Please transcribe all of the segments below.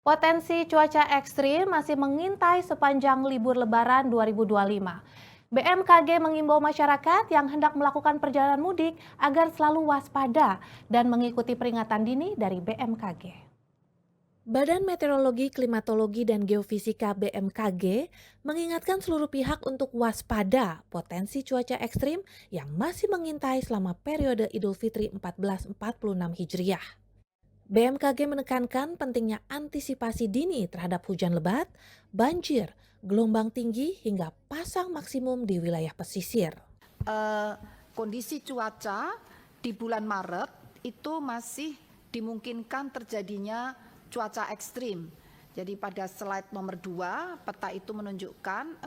Potensi cuaca ekstrim masih mengintai sepanjang libur Lebaran 2025. BMKG mengimbau masyarakat yang hendak melakukan perjalanan mudik agar selalu waspada dan mengikuti peringatan dini dari BMKG. Badan Meteorologi, Klimatologi, dan Geofisika BMKG mengingatkan seluruh pihak untuk waspada potensi cuaca ekstrim yang masih mengintai selama periode Idul Fitri 1446 Hijriah. BMKG menekankan pentingnya antisipasi dini terhadap hujan lebat, banjir, gelombang tinggi, hingga pasang maksimum di wilayah pesisir. eh, Kondisi cuaca di bulan Maret itu masih dimungkinkan terjadinya cuaca ekstrim. Jadi pada slide nomor 2, peta itu menunjukkan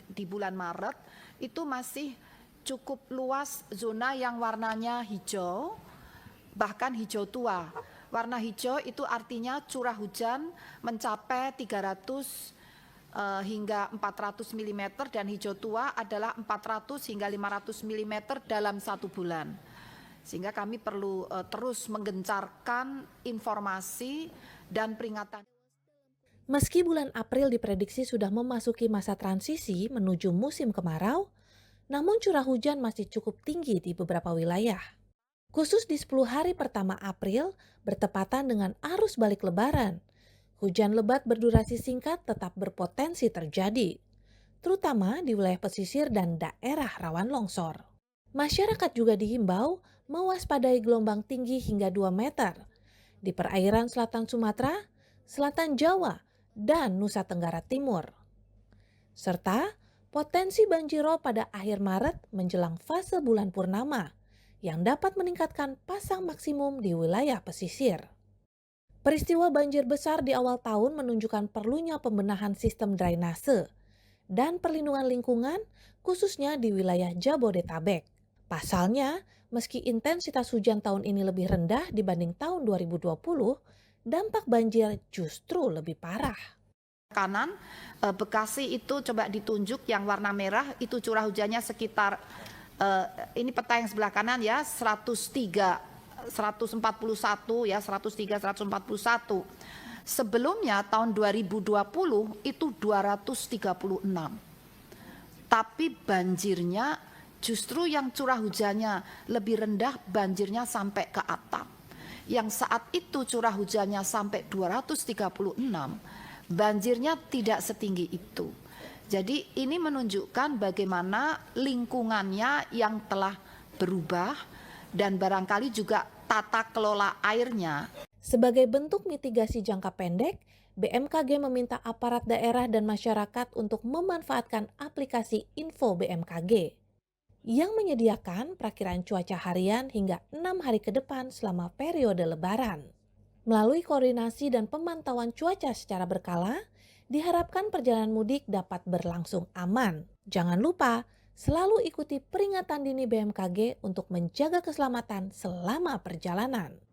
di bulan Maret itu masih cukup luas zona yang warnanya hijau, bahkan hijau tua. Warna hijau itu artinya curah hujan mencapai 300 hingga 400 mm dan hijau tua adalah 400 hingga 500 mm dalam 1 bulan. Sehingga kami perlu terus menggencarkan informasi dan peringatan. Meski bulan April diprediksi sudah memasuki masa transisi menuju musim kemarau, namun curah hujan masih cukup tinggi di beberapa wilayah. Khusus di 10 hari pertama April bertepatan dengan arus balik Lebaran, hujan lebat berdurasi singkat tetap berpotensi terjadi, terutama di wilayah pesisir dan daerah rawan longsor. Masyarakat juga dihimbau mewaspadai gelombang tinggi hingga 2 meter di perairan selatan Sumatera, selatan Jawa, dan Nusa Tenggara Timur. Serta potensi banjirop pada akhir Maret menjelang fase bulan purnama yang dapat meningkatkan pasang maksimum di wilayah pesisir. Peristiwa banjir besar di awal tahun menunjukkan perlunya pembenahan sistem drainase dan perlindungan lingkungan khususnya di wilayah Jabodetabek. Pasalnya, meski intensitas hujan tahun ini lebih rendah dibanding tahun 2020, dampak banjir justru lebih parah. Kanan, Bekasi itu coba ditunjuk yang warna merah itu curah hujannya sekitar ini peta yang sebelah kanan ya 103 141 ya 103 141. Sebelumnya tahun 2020 itu 236. Tapi banjirnya justru yang curah hujannya lebih rendah, banjirnya sampai ke atap. Yang saat itu curah hujannya sampai 236, banjirnya tidak setinggi itu. Jadi ini menunjukkan bagaimana lingkungannya yang telah berubah dan barangkali juga tata kelola airnya. Sebagai bentuk mitigasi jangka pendek, BMKG meminta aparat daerah dan masyarakat untuk memanfaatkan aplikasi Info BMKG yang menyediakan perakiraan cuaca harian hingga 6 hari ke depan selama periode Lebaran. Melalui koordinasi dan pemantauan cuaca secara berkala, diharapkan perjalanan mudik dapat berlangsung aman. Jangan lupa, selalu ikuti peringatan dini BMKG untuk menjaga keselamatan selama perjalanan.